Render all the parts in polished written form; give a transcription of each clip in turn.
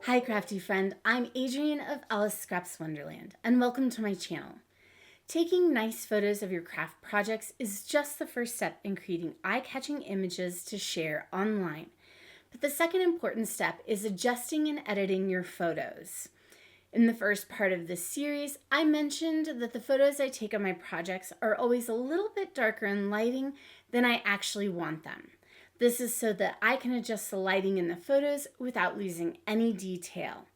Hi crafty friend, I'm Adrienne of Alice Scraps Wonderland and welcome to my channel. Taking nice photos of your craft projects is just the first step in creating eye-catching images to share online. But the second important step is adjusting and editing your photos. In the first part of this series, I mentioned that the photos I take of my projects are always a little bit darker in lighting than I actually want them. This is so that I can adjust the lighting in the photos without losing any detail.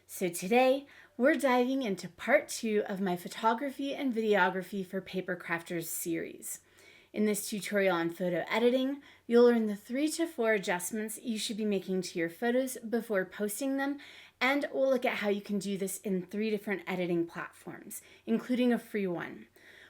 So today, we're diving into part 2 of my photography and videography for paper crafters series. In this tutorial on photo editing, you'll learn the 3 to 4 adjustments you should be making to your photos before posting them, and we'll look at how you can do this in 3 different editing platforms, including a free one.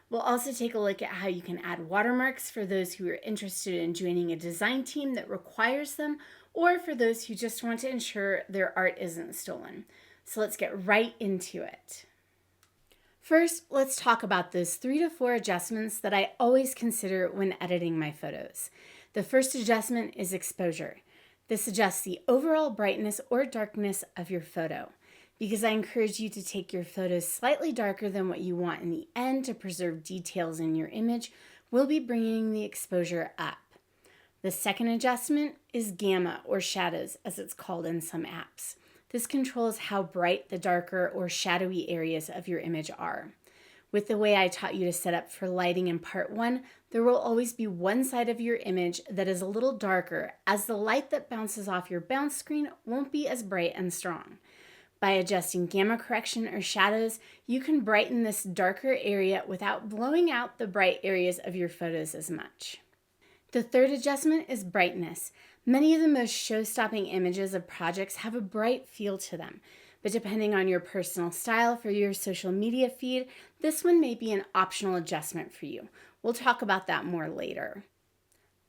We'll also take a look at how you can add watermarks for those who are interested in joining a design team that requires them, or for those who just want to ensure their art isn't stolen. So let's get right into it. First, let's talk about those 3 to 4 adjustments that I always consider when editing my photos. The first adjustment is exposure. This adjusts the overall brightness or darkness of your photo. Because I encourage you to take your photos slightly darker than what you want in the end to preserve details in your image, we'll be bringing the exposure up. The second adjustment is gamma, or shadows, as it's called in some apps. This controls how bright the darker or shadowy areas of your image are. With the way I taught you to set up for lighting in part 1, there will always be one side of your image that is a little darker, as the light that bounces off your bounce screen won't be as bright and strong. By adjusting gamma correction or shadows, you can brighten this darker area without blowing out the bright areas of your photos as much. The third adjustment is brightness. Many of the most show-stopping images of projects have a bright feel to them, but depending on your personal style for your social media feed, this one may be an optional adjustment for you. We'll talk about that more later.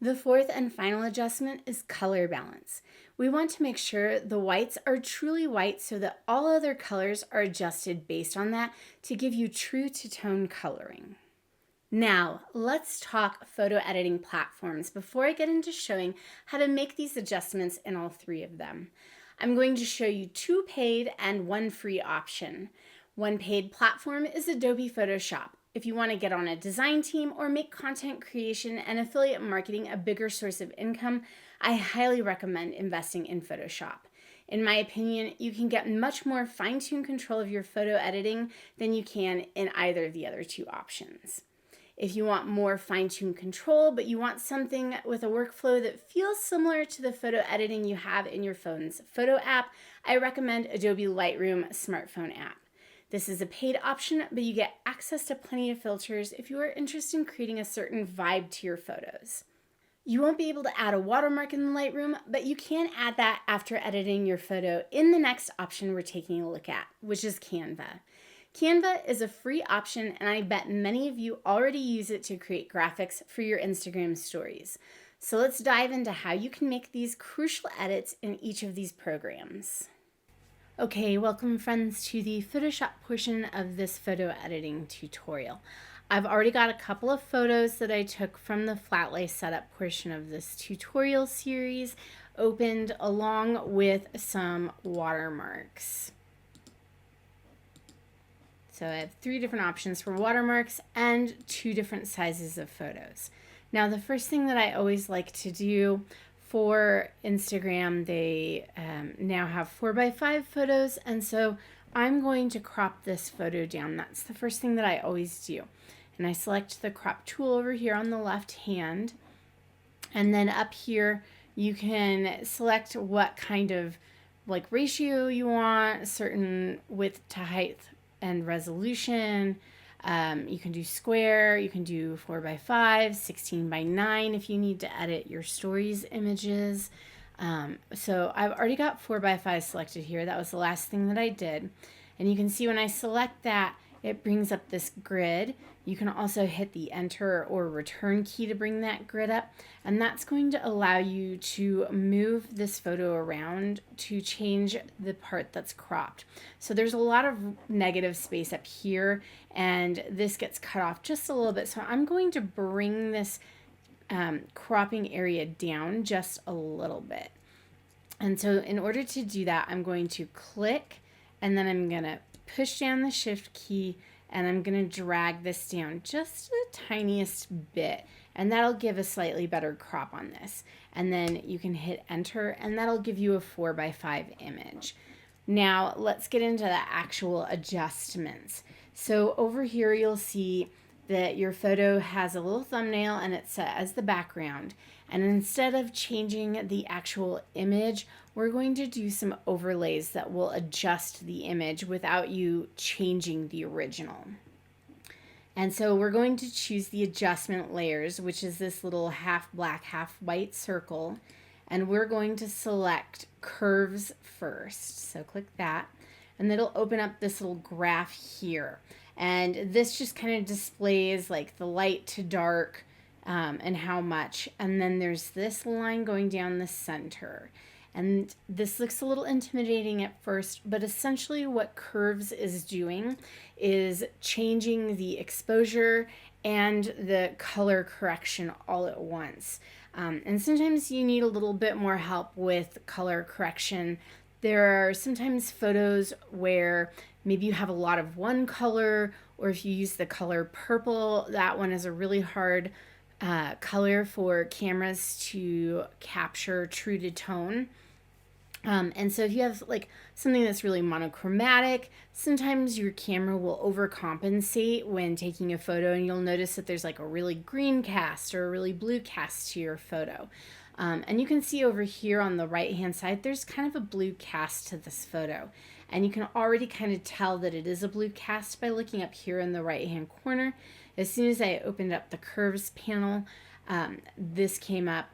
The fourth and final adjustment is color balance. We want to make sure the whites are truly white so that all other colors are adjusted based on that to give you true to tone coloring. Now, let's talk photo editing platforms before I get into showing how to make these adjustments in all 3 of them. I'm going to show you 2 paid and 1 free option. One paid platform is Adobe Photoshop. If you want to get on a design team or make content creation and affiliate marketing a bigger source of income, I highly recommend investing in Photoshop. In my opinion, you can get much more fine-tuned control of your photo editing than you can in either of the other 2 options. If you want more fine-tuned control, but you want something with a workflow that feels similar to the photo editing you have in your phone's photo app, I recommend Adobe Lightroom smartphone app. This is a paid option, but you get access to plenty of filters if you are interested in creating a certain vibe to your photos. You won't be able to add a watermark in the Lightroom, but you can add that after editing your photo in the next option we're taking a look at, which is Canva. Canva is a free option, and I bet many of you already use it to create graphics for your Instagram stories. So let's dive into how you can make these crucial edits in each of these programs. Okay, welcome friends to the Photoshop portion of this photo editing tutorial. I've already got a couple of photos that I took from the flat lay setup portion of this tutorial series opened along with some watermarks. So I have 3 different options for watermarks and 2 different sizes of photos. Now the first thing that I always like to do for Instagram, they now have 4x5 photos, and so I'm going to crop this photo down. That's the first thing that I always do. And I select the crop tool over here on the left hand, and then up here you can select what kind of ratio you want, certain width to height and resolution. You can do square, you can do 4x5, 16x9 if you need to edit your stories images. So I've already got 4x5 selected here. That was the last thing that I did. And you can see when I select that, it brings up this grid. You can also hit the enter or return key to bring that grid up, and that's going to allow you to move this photo around to change the part that's cropped. So there's a lot of negative space up here, and this gets cut off just a little bit. So I'm going to bring this cropping area down just a little bit. And so in order to do that, I'm going to click, and then I'm going to push down the shift key, and I'm going to drag this down just the tiniest bit, and that'll give a slightly better crop on this. And then you can hit enter, and that'll give you a 4x5 image. Now let's get into the actual adjustments. So over here you'll see that your photo has a little thumbnail and it's set as the background. And instead of changing the actual image, we're going to do some overlays that will adjust the image without you changing the original. And so we're going to choose the adjustment layers, which is this little half black, half white circle. And we're going to select curves first. So click that, and it'll open up this little graph here. And this just kind of displays like the light to dark and how much. And then there's this line going down the center. And this looks a little intimidating at first, but essentially what curves is doing is changing the exposure and the color correction all at once. And sometimes you need a little bit more help with color correction. There are sometimes photos where maybe you have a lot of one color, or if you use the color purple, that one is a really hard color for cameras to capture true to tone. And so if you have like something that's really monochromatic, sometimes your camera will overcompensate when taking a photo, and you'll notice that there's like a really green cast or a really blue cast to your photo. And you can see over here on the right hand side, there's kind of a blue cast to this photo. And you can already kind of tell that it is a blue cast by looking up here in the right hand corner. As soon as I opened up the curves panel, this came up.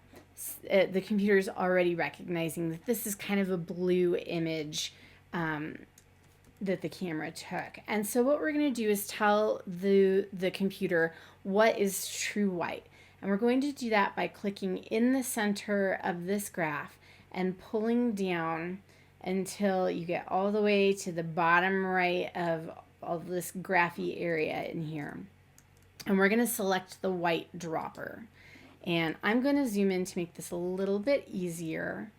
The computer is already recognizing that this is kind of a blue image that the camera took. And so what we're going to do is tell the computer what is true white. And we're going to do that by clicking in the center of this graph and pulling down until you get all the way to the bottom right of all this graphy area in here. And we're going to select the white dropper. And I'm going to zoom in to make this a little bit easier.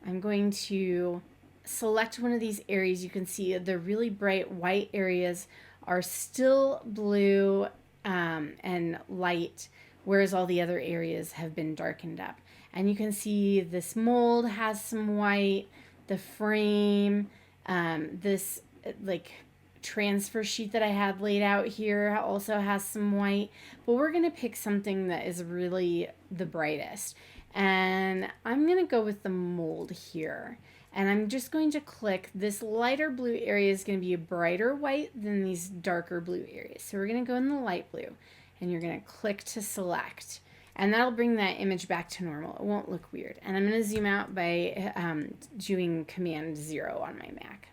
I'm going to select one of these areas. You can see the really bright white areas are still blue and light, whereas all the other areas have been darkened up. And you can see this mold has some white, the frame, this like transfer sheet that I had laid out here also has some white, but we're going to pick something that is really the brightest. And I'm going to go with the mold here. And I'm just going to click this lighter blue area is going to be a brighter white than these darker blue areas. So we're going to go in the light blue, and you're going to click to select. And that'll bring that image back to normal. It won't look weird. And I'm going to zoom out by doing Command 0 on my Mac.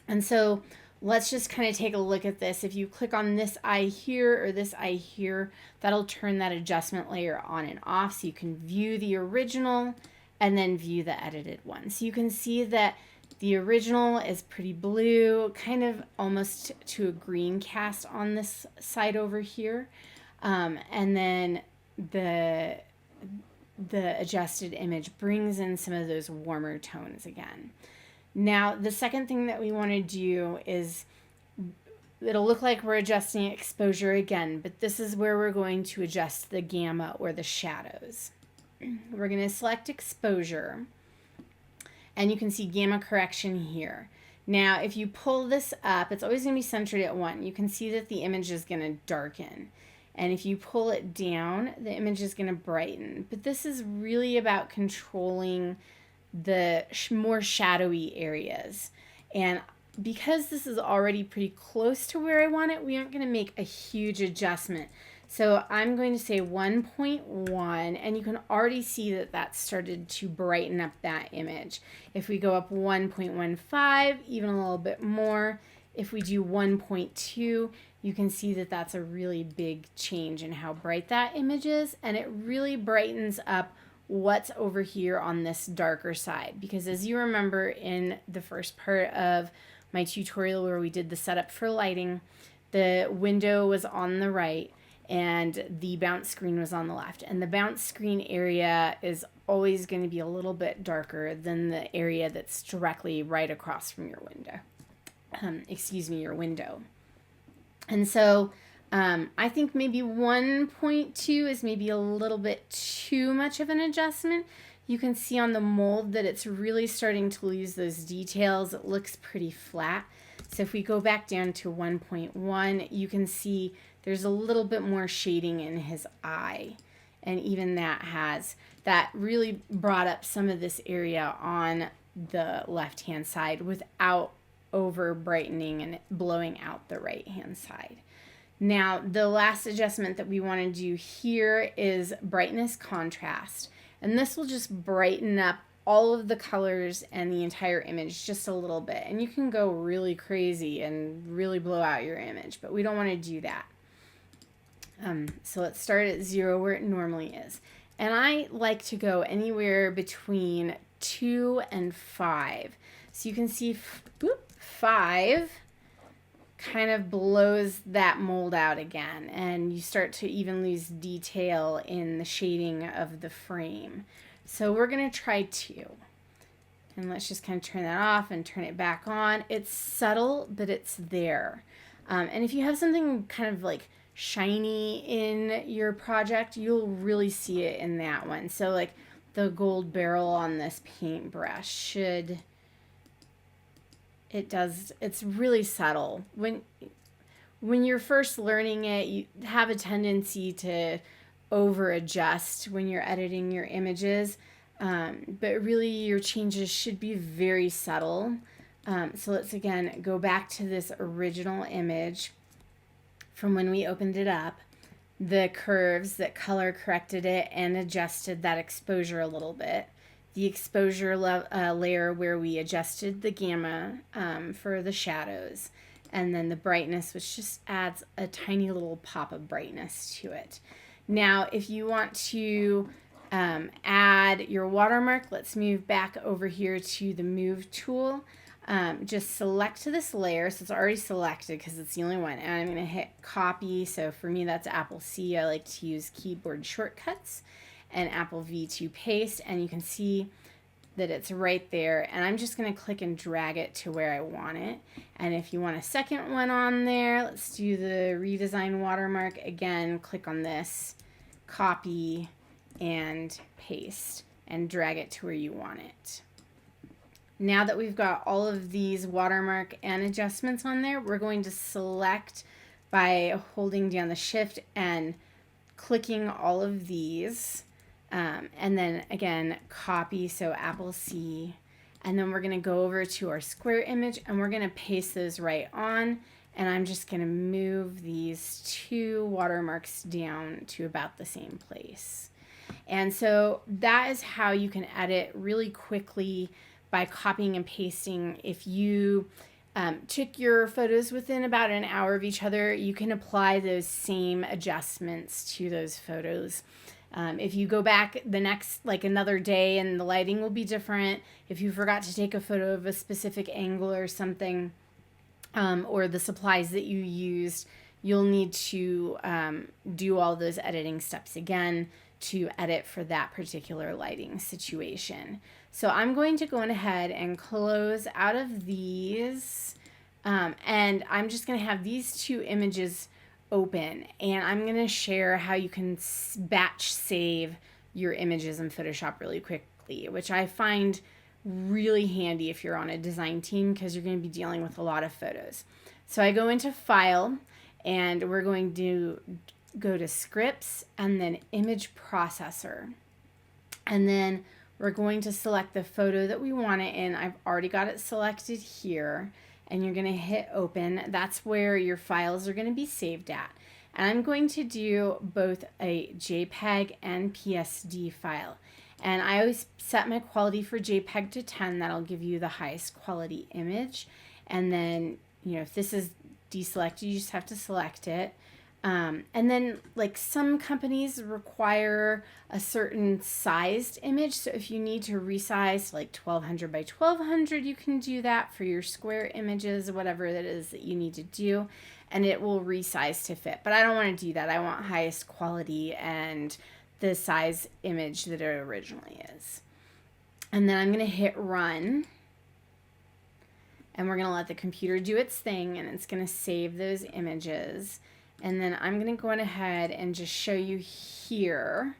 And so let's just kind of take a look at this. If you click on this eye here or this eye here, that'll turn that adjustment layer on and off so you can view the original and then view the edited one. So you can see that the original is pretty blue, kind of almost to a green cast on this side over here. And then the adjusted image brings in some of those warmer tones again. Now, the second thing that we want to do is, it'll look like we're adjusting exposure again, but this is where we're going to adjust the gamma or the shadows. We're going to select exposure, and you can see gamma correction here. Now, if you pull this up, it's always going to be centered at 1. You can see that the image is going to darken. And if you pull it down, the image is going to brighten. But this is really about controlling the more shadowy areas. And because this is already pretty close to where I want it, we aren't going to make a huge adjustment. So I'm going to say 1.1, and you can already see that that started to brighten up that image. If we go up 1.15, even a little bit more, if we do 1.2, you can see that that's a really big change in how bright that image is, and it really brightens up what's over here on this darker side. Because as you remember in the first part of my tutorial where we did the setup for lighting, the window was on the right, and the bounce screen was on the left. And the bounce screen area is always going to be a little bit darker than the area that's directly right across from your window. Your window. And so I think maybe 1.2 is maybe a little bit too much of an adjustment. You can see on the mold that it's really starting to lose those details. It looks pretty flat. So if we go back down to 1.1, you can see there's a little bit more shading in his eye. And even that really brought up some of this area on the left-hand side without over brightening and blowing out the right-hand side. Now, the last adjustment that we want to do here is brightness contrast. And this will just brighten up all of the colors and the entire image just a little bit. And you can go really crazy and really blow out your image, but we don't want to do that. So let's start at 0 where it normally is. And I like to go anywhere between 2 and 5. So you can see 5 kind of blows that mold out again, and you start to even lose detail in the shading of the frame. So we're going to try 2. And let's just kind of turn that off and turn it back on. It's subtle, but it's there. And if you have something kind of like shiny in your project, you'll really see it in that one. So like the gold barrel on this paintbrush it's really subtle. When you're first learning it, you have a tendency to over adjust when you're editing your images, but really your changes should be very subtle. So let's again go back to this original image from when we opened it up. The curves that color corrected it and adjusted that exposure a little bit. The exposure layer where we adjusted the gamma for the shadows, and then the brightness, which just adds a tiny little pop of brightness to it. Now, if you want to add your watermark, let's move back over here to the Move tool. Just select this layer, so it's already selected because it's the only one, and I'm going to hit copy. So for me, that's Apple C. I like to use keyboard shortcuts, and Apple V to paste, and you can see that it's right there, and I'm just going to click and drag it to where I want it. And if you want a second one on there, let's do the redesign watermark again. Click on this, copy, and paste, and drag it to where you want it. Now that we've got all of these watermark and adjustments on there, we're going to select by holding down the shift and clicking all of these. And then again, copy, so Apple C, and then we're going to go over to our square image and we're going to paste those right on, and I'm just going to move these 2 watermarks down to about the same place. And so that is how you can edit really quickly by copying and pasting. If you took your photos within about an hour of each other, you can apply those same adjustments to those photos. If you go back the next, another day, and the lighting will be different, if you forgot to take a photo of a specific angle or something, or the supplies that you used, you'll need to do all those editing steps again to edit for that particular lighting situation. So I'm going to go ahead and close out of these, and I'm just going to have these 2 images open, and I'm going to share how you can batch save your images in Photoshop really quickly, which I find really handy if you're on a design team because you're going to be dealing with a lot of photos. So I go into File, and we're going to go to Scripts and then Image Processor, and then we're going to select the photo that we want it in. I've already got it selected here. And you're going to hit open. That's where your files are going to be saved at. And I'm going to do both a JPEG and PSD file. And I always set my quality for JPEG to 10. That'll give you the highest quality image. And then, if this is deselected, you just have to select it. And then some companies require a certain sized image. So if you need to resize to 1200 by 1200, you can do that for your square images, whatever that is that you need to do. and it will resize to fit. But I don't want to do that. I want highest quality and the size image that it originally is. And then I'm going to hit run. And we're going to let the computer do its thing, and it's going to save those images. And then I'm going to go on ahead and just show you here.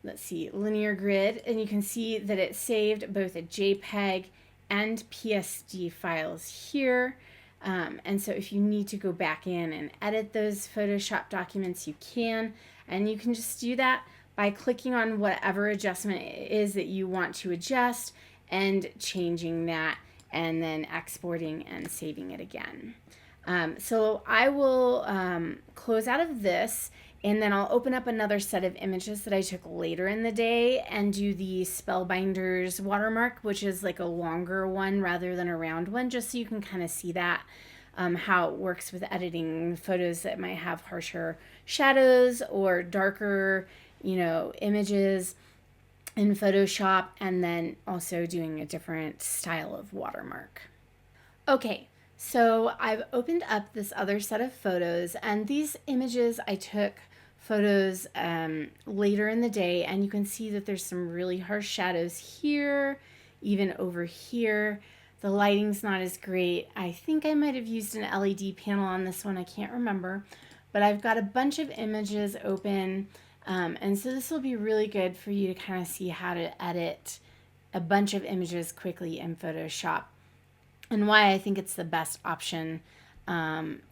Let's see, linear grid. And you can see that it saved both a JPEG and PSD files here. And so if you need to go back in and edit those Photoshop documents, you can. And you can just do that by clicking on whatever adjustment it is that you want to adjust and changing that, and then exporting and saving it again. So I will close out of this, and then I'll open up another set of images that I took later in the day and do the Spellbinders watermark, which is like a longer one rather than a round one, just so you can kind of see that, how it works with editing photos that might have harsher shadows or darker, images in Photoshop, and then also doing a different style of watermark. Okay, so I've opened up this other set of photos, and these images I took photos later in the day, and you can see that there's some really harsh shadows here, even over here. The lighting's not as great. I think I might have used an LED panel on this one, I can't remember, but I've got a bunch of images open. And so this will be really good for you to kind of see how to edit a bunch of images quickly in Photoshop, and why I think it's the best option,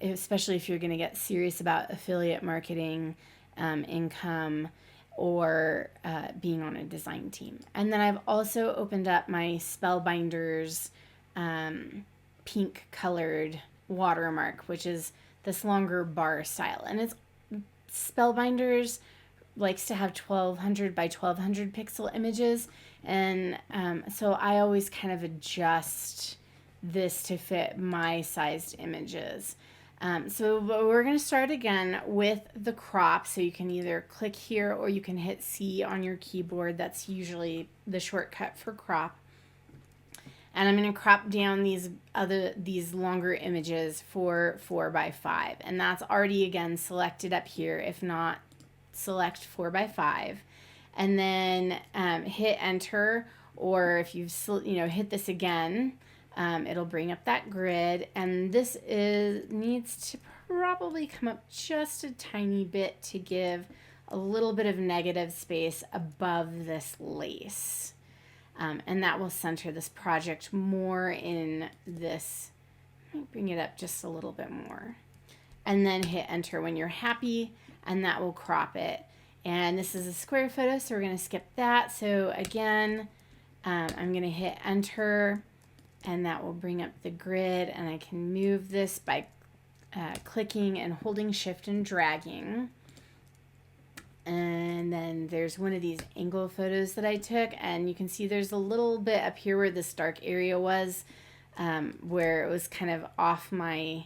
especially if you're going to get serious about affiliate marketing, income, or being on a design team. And then I've also opened up my Spellbinders pink colored watermark, which is this longer bar style. And it's Spellbinders likes to have 1200 by 1200 pixel images, and so I always kind of adjust this to fit my sized images. So we're going to start again with the crop, so you can either click here or you can hit C on your keyboard. That's usually the shortcut for crop. And I'm going to crop down these longer images for 4x5, and that's already again selected up here. If not, select 4x5, and then hit enter, or if you've hit this again, it'll bring up that grid, and this needs to probably come up just a tiny bit to give a little bit of negative space above this lace, and that will center this project more in this. Let me bring it up just a little bit more, and then hit enter when you're happy, and that will crop it. And this is a square photo, so we're going to skip that. So again, I'm going to hit enter, and that will bring up the grid, and I can move this by clicking and holding shift and dragging. And then there's one of these angle photos that I took, and you can see there's a little bit up here where this dark area was, where it was kind of off my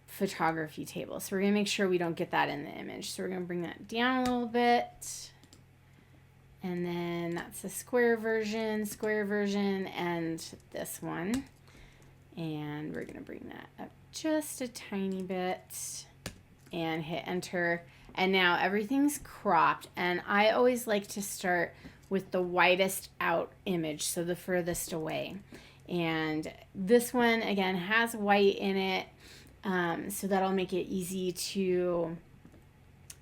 photography table. So we're going to make sure we don't get that in the image. So we're going to bring that down a little bit. And then that's the square version, and this one. And we're going to bring that up just a tiny bit and hit enter. And now everything's cropped. And I always like to start with the widest out image, so the furthest away. And this one, again, has white in it. So that'll make it easy to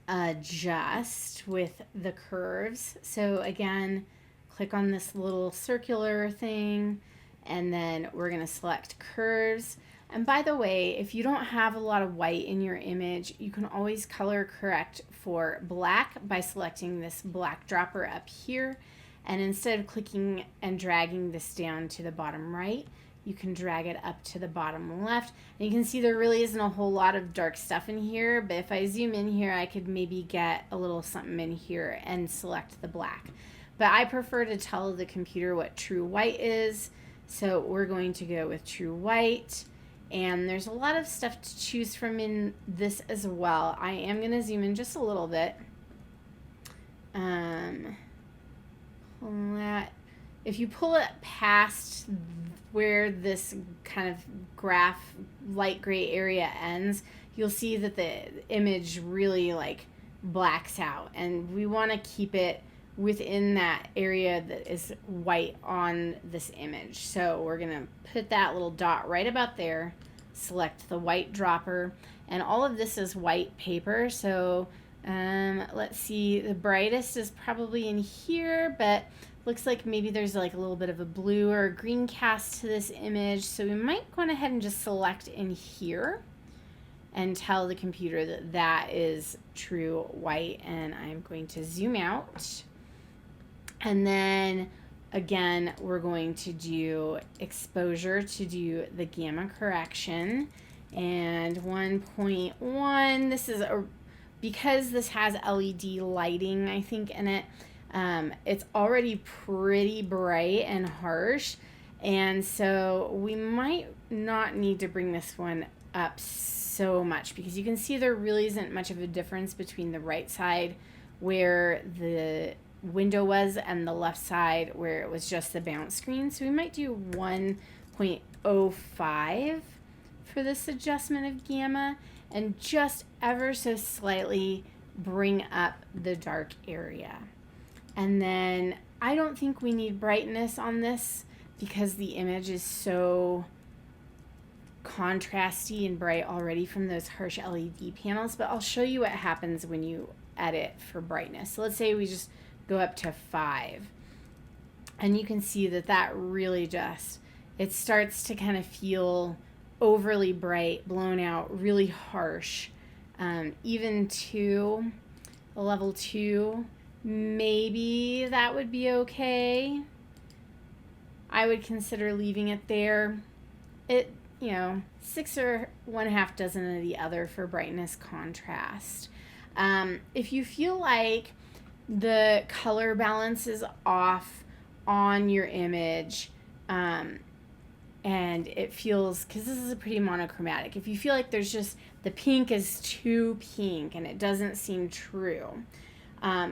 adjust with the curves. So again, click on this little circular thing, and then we're going to select curves. And by the way, if you don't have a lot of white in your image, you can always color correct for black by selecting this black dropper up here. And instead of clicking and dragging this down to the bottom right, you can drag it up to the bottom left. And you can see there really isn't a whole lot of dark stuff in here, but if I zoom in here, I could maybe get a little something in here and select the black. But I prefer to tell the computer what true white is, so we're going to go with true white. And there's a lot of stuff to choose from in this as well. I am going to zoom in just a little bit. If you pull it past where this kind of graph light gray area ends, you'll see that the image really like blacks out, and we want to keep it within that area that is white on this image. So we're going to put that little dot right about there, select the white dropper, and all of this is white paper. So let's see, the brightest is probably in here, but looks like maybe there's like a little bit of a blue or a green cast to this image. So we might go ahead and just select in here and tell the computer that that is true white. And I'm going to zoom out. And then again, we're going to do exposure to do the gamma correction. And 1.1, this is because this has LED lighting, I think, in it. It's already pretty bright and harsh, and so we might not need to bring this one up so much, because you can see there really isn't much of a difference between the right side where the window was and the left side where it was just the bounce screen. So we might do 1.05 for this adjustment of gamma, and just ever so slightly bring up the dark area. And then I don't think we need brightness on this because the image is so contrasty and bright already from those harsh LED panels, but I'll show you what happens when you edit for brightness. So let's say we just go up to 5, and you can see that that really just, it starts to kind of feel overly bright, blown out, really harsh. Even to a level 2, maybe that would be okay. I would consider leaving it there. It, 6 or 1/2 dozen of the other for brightness contrast. If you feel like the color balance is off on your image, and it feels, because this is a pretty monochromatic, if you feel like there's just, the pink is too pink and it doesn't seem true,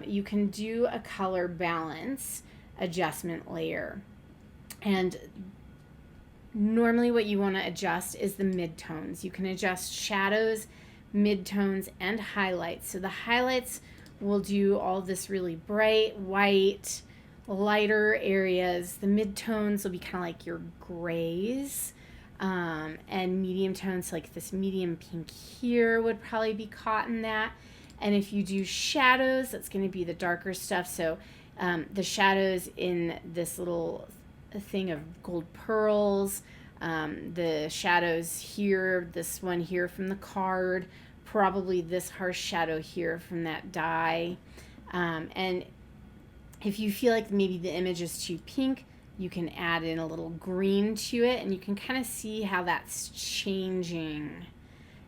you can do a color balance adjustment layer. And normally what you want to adjust is the midtones. You can adjust shadows, midtones, and highlights. So the highlights will do all this really bright white, lighter areas. The midtones will be kind of like your grays, and medium tones like this medium pink here would probably be caught in that. And if you do shadows, that's going to be the darker stuff. So the shadows in this little thing of gold pearls, the shadows here, this one here from the card, probably this harsh shadow here from that die. And if you feel like maybe the image is too pink, you can add in a little green to it, and you can kind of see how that's changing.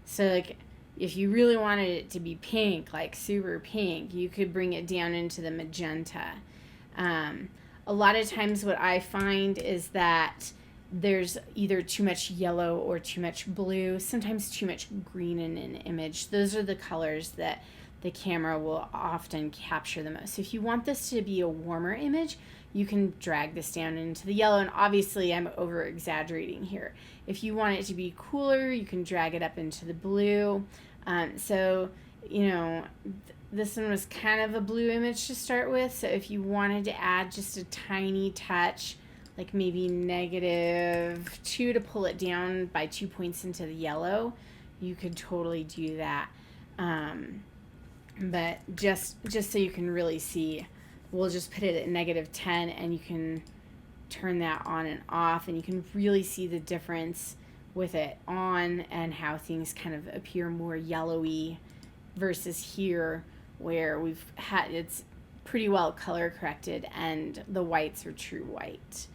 So like if you really wanted it to be pink, like super pink, you could bring it down into the magenta. A lot of times what I find is that there's either too much yellow or too much blue, sometimes too much green in an image. Those are the colors that the camera will often capture the most. So if you want this to be a warmer image, you can drag this down into the yellow, and obviously I'm over exaggerating here. If you want it to be cooler, you can drag it up into the blue. This one was kind of a blue image to start with, so if you wanted to add just a tiny touch, like maybe -2 to pull it down by 2 points into the yellow, you could totally do that. But just so you can really see, we'll just put it at -10, and you can turn that on and off, and you can really see the difference with it on and how things kind of appear more yellowy versus here where it's pretty well color corrected and the whites are true white.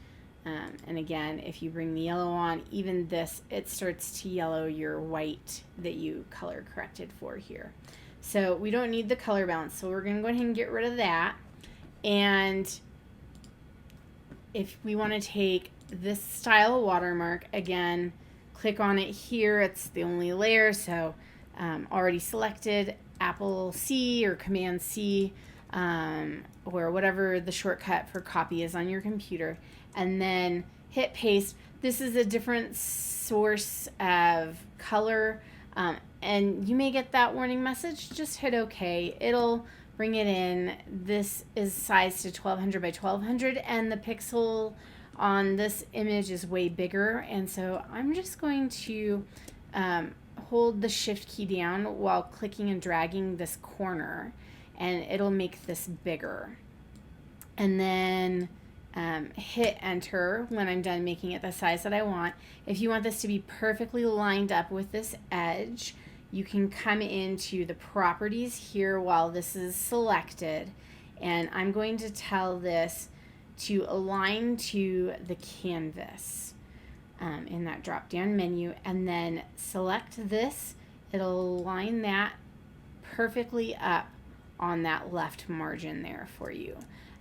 And again, if you bring the yellow on, even this, it starts to yellow your white that you color corrected for here. So we don't need the color balance, so we're going to go ahead and get rid of that. And if we want to take this style watermark, again, click on it here. It's the only layer, so already selected, Apple C or Command C, or whatever the shortcut for copy is on your computer, and then hit paste. this is a different source of color, and you may get that warning message. Just hit OK. It'll bring it in. This is sized to 1200 by 1200, and the pixel on this image is way bigger, and so I'm just going to hold the shift key down while clicking and dragging this corner, and it'll make this bigger. And then hit enter when I'm done making it the size that I want. If you want this to be perfectly lined up with this edge, you can come into the properties here while this is selected, and I'm going to tell this to align to the canvas in that drop down menu, and then select this. It'll line that perfectly up on that left margin there for you.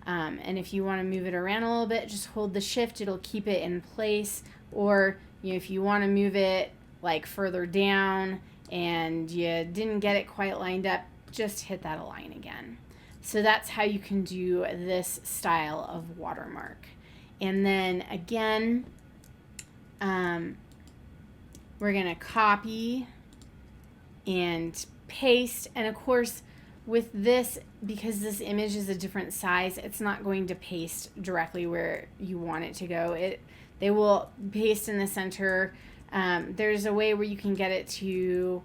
And if you want to move it around a little bit, just hold the shift. It'll keep it in place. Or if you want to move it like further down and you didn't get it quite lined up, just hit that align again. So that's how you can do this style of watermark. And then again, we're going to copy and paste. And of course, with this, because this image is a different size, it's not going to paste directly where you want it to go. They will paste in the center. There's a way where you can get it to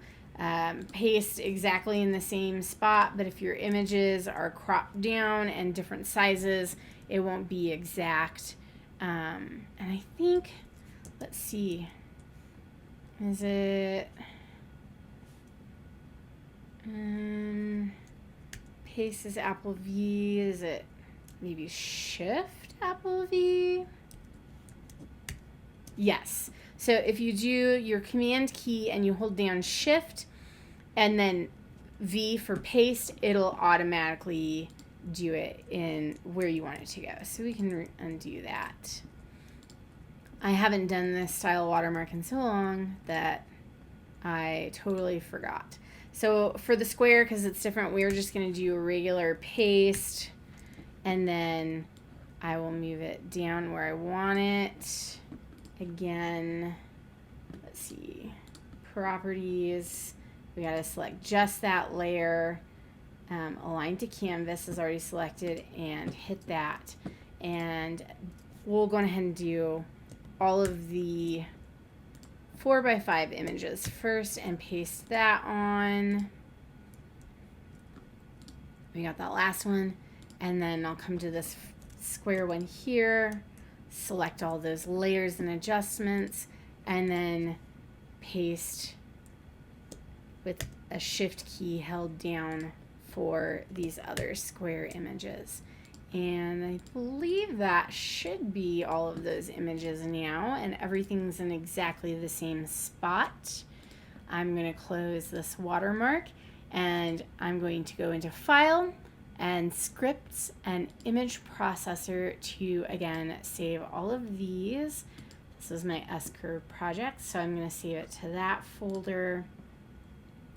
paste exactly in the same spot, but if your images are cropped down and different sizes, it won't be exact. And I think, let's see, is it paste is Apple V, is it maybe shift Apple V? Yes. So if you do your command key and you hold down shift and then V for paste, it'll automatically do it in where you want it to go. So we can undo that. I haven't done this style watermark in so long that I totally forgot. So for the square, because it's different, we're just going to do a regular paste, and then I will move it down where I want it. Again, let's see, properties, we got to select just that layer. Align to canvas is already selected, and hit that. And we'll go ahead and do all of the 4x5 images first and paste that on. We got that last one, and then I'll come to this square one here, select all those layers and adjustments, and then paste with a shift key held down for these other square images. And I believe that should be all of those images now, and everything's in exactly the same spot. I'm going to close this watermark, and I'm going to go into File and Scripts and Image Processor to, again, save all of these. This is my S-curve project, so I'm going to save it to that folder.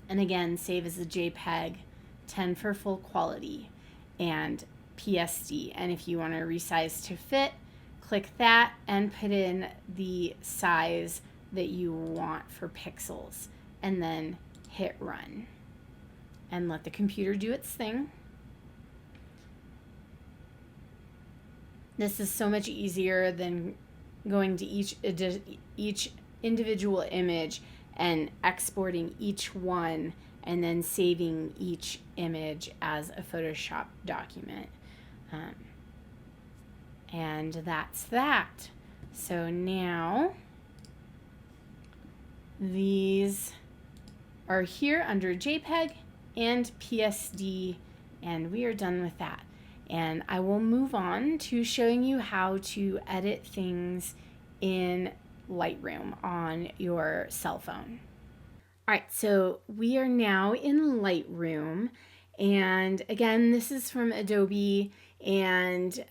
And again, save as a JPEG, 10 for full quality, and PSD. And if you want to resize to fit, click that and put in the size that you want for pixels, and then hit run and let the computer do its thing. This is so much easier than going to each individual image and exporting each one and then saving each image as a Photoshop document. And that's that. So now these are here under JPEG and PSD, and we are done with that. And I will move on to showing you how to edit things in Lightroom on your cell phone. All right, so we are now in Lightroom, and again, this is from Adobe, and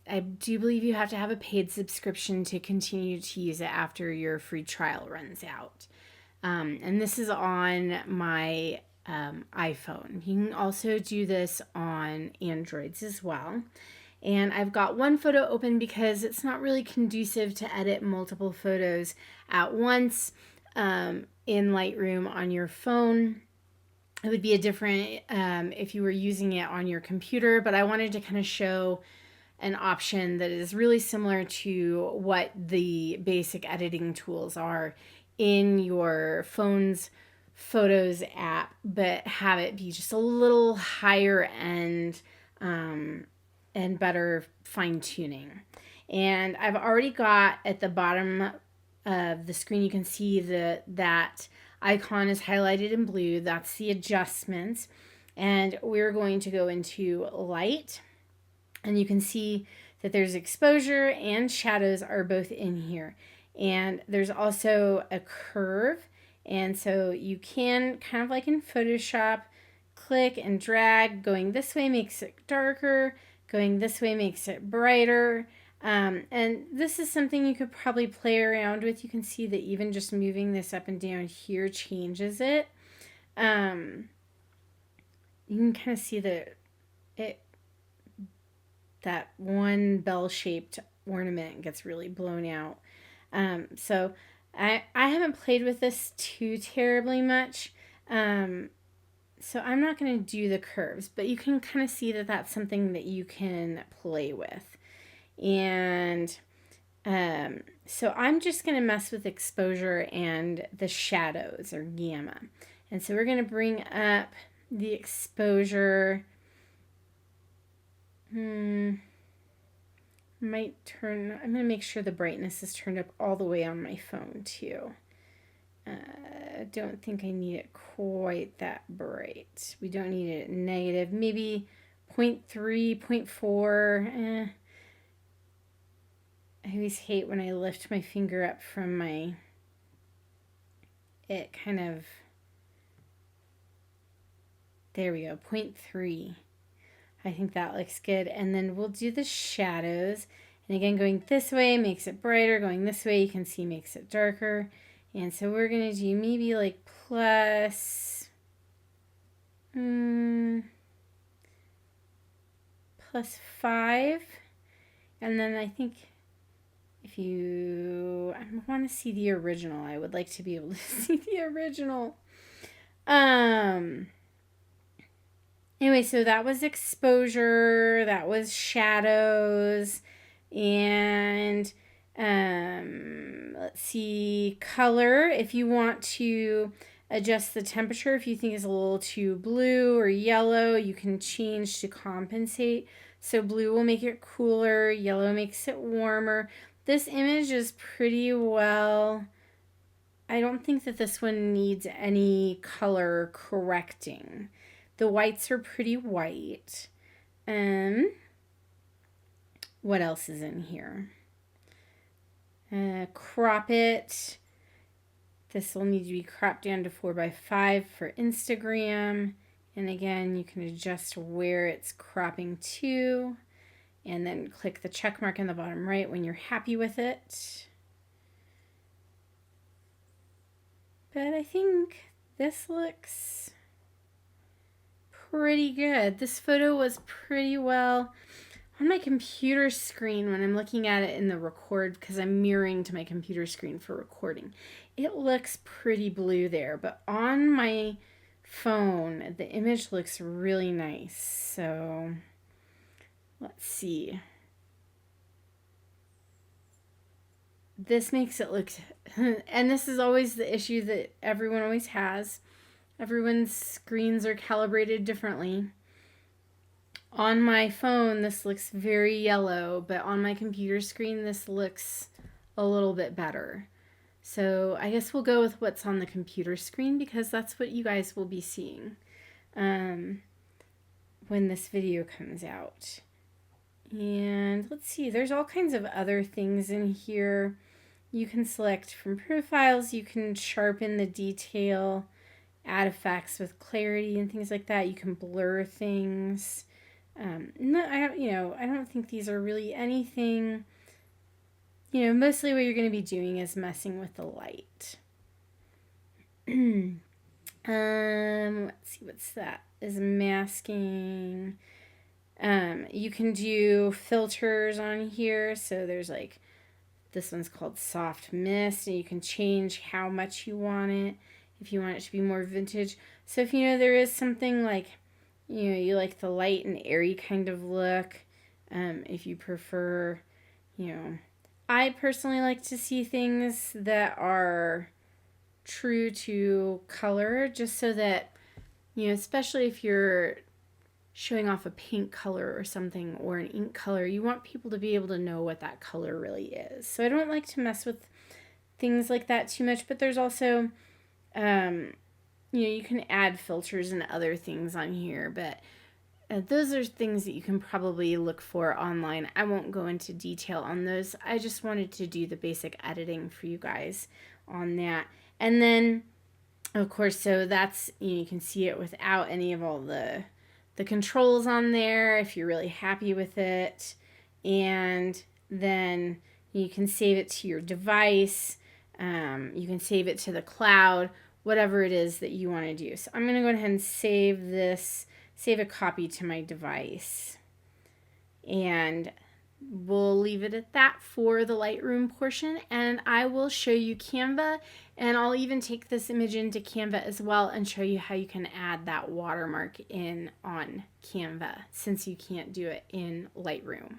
I do believe you have to have a paid subscription to continue to use it after your free trial runs out. And this is on my iPhone. You can also do this on Androids as well. And I've got one photo open because it's not really conducive to edit multiple photos at once in Lightroom on your phone. It would be a different if you were using it on your computer, but I wanted to kind of show an option that is really similar to what the basic editing tools are in your phone's Photos app, but have it be just a little higher end and better fine tuning. And I've already got at the bottom of the screen, you can see that icon is highlighted in blue. That's the adjustments. And we're going to go into light, and you can see that there's exposure and shadows are both in here. And there's also a curve. And so you can, kind of like in Photoshop, click and drag. Going this way makes it darker. Going this way makes it brighter. And this is something you could probably play around with. You can see that even just moving this up and down here changes it. You can kind of see that that one bell-shaped ornament gets really blown out. So I haven't played with this too terribly much. So I'm not going to do the curves, but you can kind of see that that's something that you can play with. And so I'm just going to mess with exposure and the shadows, or gamma. And so we're going to bring up the exposure. I'm going to make sure the brightness is turned up all the way on my phone too. I don't think I need it quite that bright. We don't need it negative. Maybe 0.3, 0.4. I always hate when I lift my finger up from my... It kind of... There we go, 0.3. I think that looks good. And then we'll do the shadows. And again, going this way makes it brighter. Going this way, you can see, makes it darker. And so we're going to do maybe like plus 5. And then I think if you... I want to see the original. I would like to be able to see the original. Anyway, so that was exposure, that was shadows, and let's see, color. If you want to adjust the temperature, if you think it's a little too blue or yellow, you can change to compensate. So blue will make it cooler, yellow makes it warmer. This image is pretty well... I don't think that this one needs any color correcting. The whites are pretty white. What else is in here? Crop it. This will need to be cropped down to 4:5 for Instagram. And again, you can adjust where it's cropping to. And then click the check mark in the bottom right when you're happy with it. But I think this looks pretty good. This photo was pretty well on my computer screen when I'm looking at it in the record, because I'm mirroring to my computer screen for recording. It looks pretty blue there, but on my phone, the image looks really nice. So let's see. This makes it look, and this is always the issue that everyone always has. Everyone's screens are calibrated differently. On my phone, this looks very yellow, but on my computer screen, this looks a little bit better. So I guess we'll go with what's on the computer screen, because that's what you guys will be seeing when this video comes out. And let's see, there's all kinds of other things in here. You can select from profiles, you can sharpen the detail, add effects with clarity and things like that. You can blur things. I don't think these are really anything. Mostly what you're going to be doing is messing with the light. Let's see, what's that? Is masking. You can do filters on here. So there's like, this one's called Soft Mist, and you can change how much you want it, if you want it to be more vintage. So if you know there is something like, you know, you like the light and airy kind of look, if you prefer, you know, I personally like to see things that are true to color, just so that, you know, especially if you're showing off a paint color or something, or an ink color, you want people to be able to know what that color really is. So I don't like to mess with things like that too much, but there's also, you know, you can add filters and other things on here, but those are things that you can probably look for online. I won't go into detail on those. I just wanted to do the basic editing for you guys on that. And then, of course, so that's, you can see it without any of all the controls on there if you're really happy with it. And then you can save it to your device. You can save it to the cloud, whatever it is that you want to do. So I'm going to go ahead and save this, save a copy to my device. And we'll leave it at that for the Lightroom portion, and I will show you Canva, and I'll even take this image into Canva as well and show you how you can add that watermark in on Canva, since you can't do it in Lightroom.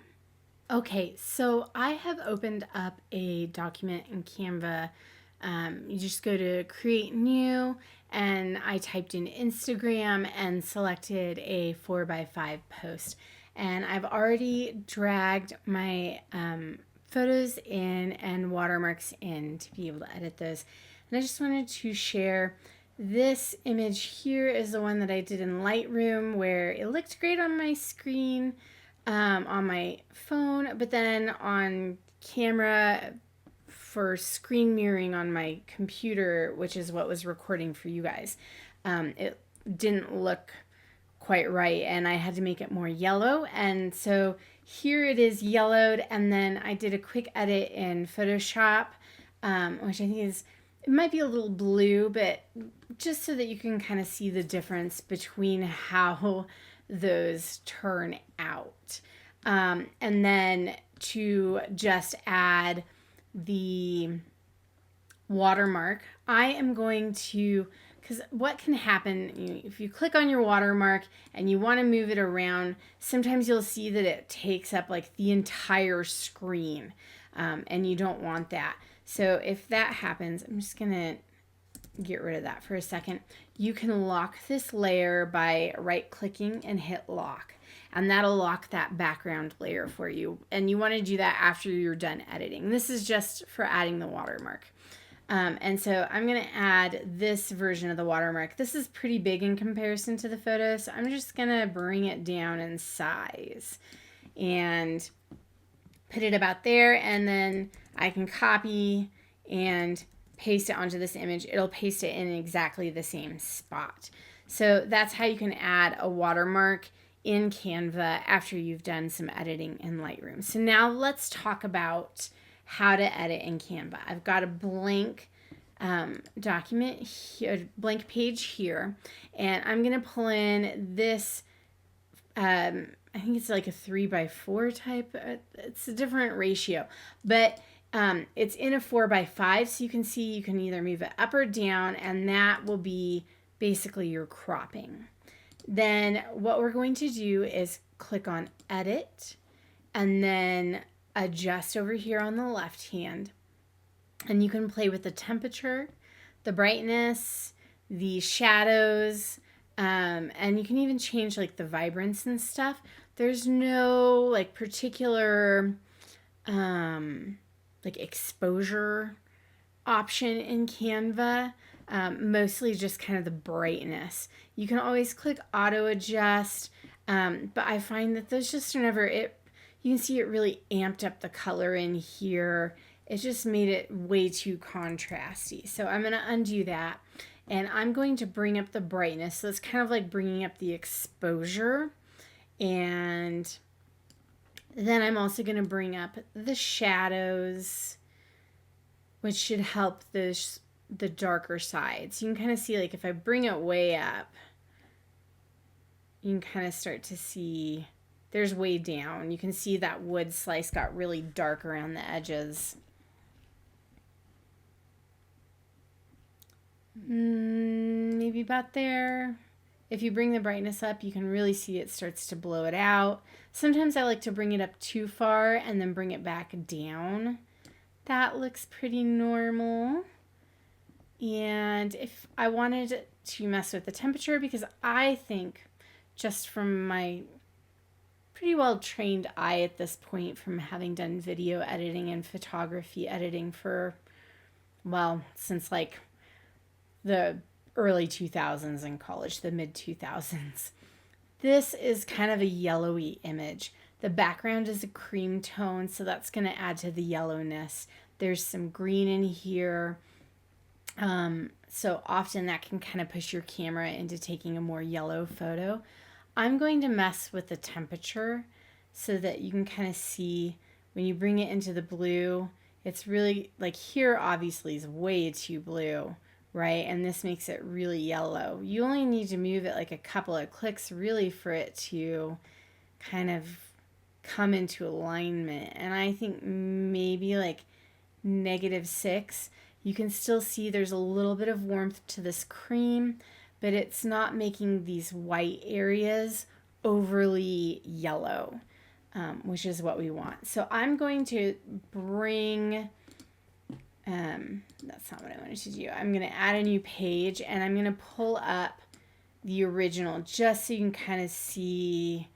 Okay, so I have opened up a document in Canva. You just go to create new, and I typed in Instagram and selected a 4x5 post. And I've already dragged my photos in and watermarks in to be able to edit those. And I just wanted to share this image here is the one that I did in Lightroom, where it looked great on my screen, on my phone, but then on camera for screen mirroring on my computer, which is what was recording for you guys, it didn't look quite right, and I had to make it more yellow. And so here it is yellowed, and then I did a quick edit in Photoshop, which I think is, it might be a little blue, but just so that you can kind of see the difference between how those turn out. And then to just add the watermark, I am going to, because what can happen, if you click on your watermark and you want to move it around, sometimes you'll see that it takes up like the entire screen, and you don't want that. So if that happens, I'm just going to get rid of that for a second. You can lock this layer by right-clicking and hit lock, and that'll lock that background layer for you. And you want to do that after you're done editing. This is just for adding the watermark. And so I'm going to add this version of the watermark. This is pretty big in comparison to the photo, so I'm just going to bring it down in size and put it about there, and then I can copy and paste it onto this image. It'll paste it in exactly the same spot. So that's how you can add a watermark in Canva after you've done some editing in Lightroom. So now let's talk about how to edit in Canva. I've got a blank document here, blank page here, and I'm gonna pull in this, I think it's like a 3x4 type, it's a different ratio, but it's in a 4x5, so you can see you can either move it up or down, and that will be basically your cropping. Then what we're going to do is click on edit, and then adjust over here on the left hand, and you can play with the temperature, the brightness, the shadows, and you can even change like the vibrance and stuff. There's no like particular like exposure option in Canva, mostly just kind of the brightness. You can always click auto adjust, but I find that those just are never, you can see it really amped up the color in here. It just made it way too contrasty. So I'm going to undo that, and I'm going to bring up the brightness. So it's kind of like bringing up the exposure, and then I'm also going to bring up the shadows, which should help the darker sides. You can kind of see, like if I bring it way up, you can kind of start to see there's way down. You can see that wood slice got really dark around the edges. Maybe about there. If you bring the brightness up, you can really see it starts to blow it out. Sometimes I like to bring it up too far and then bring it back down. That looks pretty normal. And if I wanted to mess with the temperature, because I think just from my pretty well trained eye at this point from having done video editing and photography editing for, well, since like the early 2000s in college, the mid 2000s. This is kind of a yellowy image. The background is a cream tone, so that's going to add to the yellowness. There's some green in here. So often that can kind of push your camera into taking a more yellow photo. I'm going to mess with the temperature so that you can kind of see when you bring it into the blue, it's really like here obviously is way too blue, right? And this makes it really yellow. You only need to move it like a couple of clicks really for it to kind of come into alignment. And I think maybe like -6, you can still see there's a little bit of warmth to this cream, but it's not making these white areas overly yellow, which is what we want. So I'm going to bring, that's not what I wanted to do. I'm going to add a new page and I'm going to pull up the original just so you can kind of see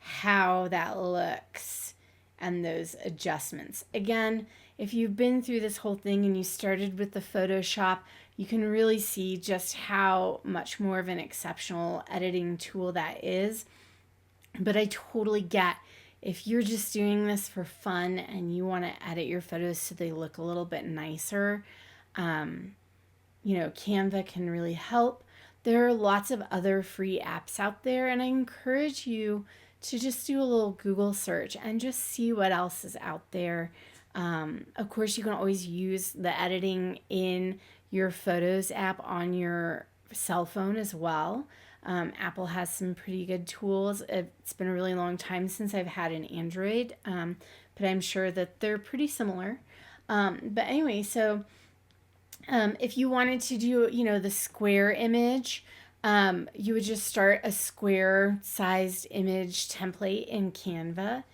how that looks and those adjustments. Again, if you've been through this whole thing and you started with the Photoshop, you can really see just how much more of an exceptional editing tool that is. But I totally get if you're just doing this for fun and you want to edit your photos so they look a little bit nicer, Canva can really help. There are lots of other free apps out there, and I encourage you to just do a little Google search and just see what else is out there. Of course, you can always use the editing in your Photos app on your cell phone as well. Apple has some pretty good tools. It's been a really long time since I've had an Android, but I'm sure that they're pretty similar. But anyway, so if you wanted to do, the square image, you would just start a square sized image template in Canva.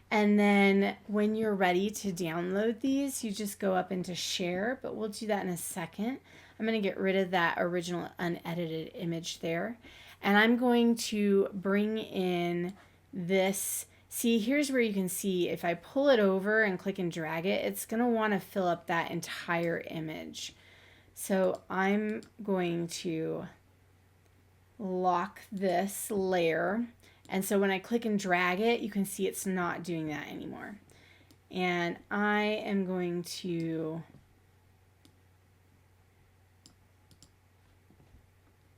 And then when you're ready to download these, you just go up into share, but we'll do that in a second. I'm going to get rid of that original unedited image there. And I'm going to bring in this. See, here's where you can see if I pull it over and click and drag it, it's going to want to fill up that entire image. So I'm going to lock this layer. And so when I click and drag it, you can see it's not doing that anymore. And I am going to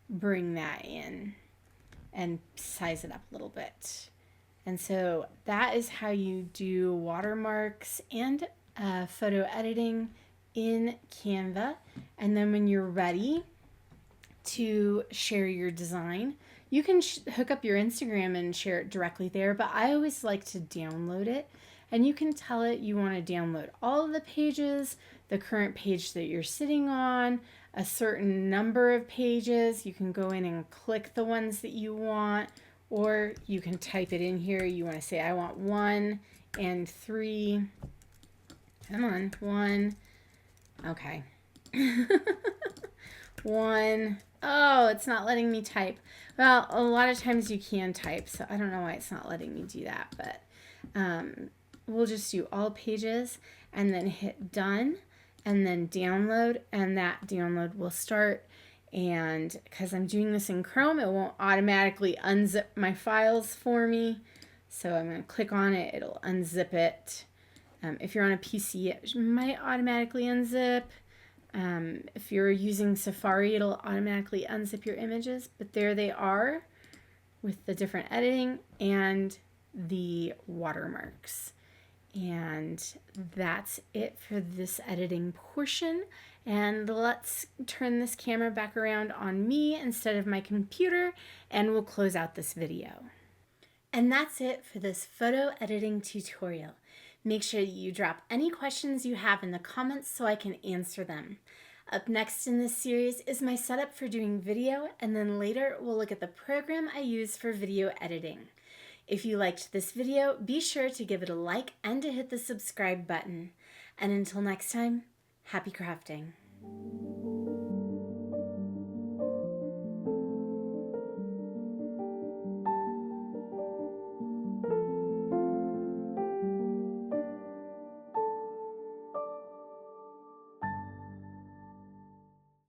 bring that in and size it up a little bit. And so that is how you do watermarks and photo editing in Canva. And then when you're ready to share your design, you can hook up your Instagram and share it directly there, but I always like to download it. And you can tell it you want to download all of the pages, the current page that you're sitting on, a certain number of pages. You can go in and click the ones that you want, or you can type it in here. You want to say, I want 1 and 3. Come on, 1. Okay. 1. Oh, it's not letting me type. Well, a lot of times you can type, so I don't know why it's not letting me do that, but we'll just do all pages and then hit done and then download, and that download will start. And because I'm doing this in Chrome, it won't automatically unzip my files for me. So I'm going to click on it. It'll unzip it. If you're on a PC, it might automatically unzip. If you're using Safari, it'll automatically unzip your images. But there they are with the different editing and the watermarks. And that's it for this editing portion. And let's turn this camera back around on me instead of my computer, and we'll close out this video. And that's it for this photo editing tutorial. Make sure that you drop any questions you have in the comments so I can answer them. Up next in this series is my setup for doing video, and then later we'll look at the program I use for video editing. If you liked this video, be sure to give it a like and to hit the subscribe button. And until next time, happy crafting.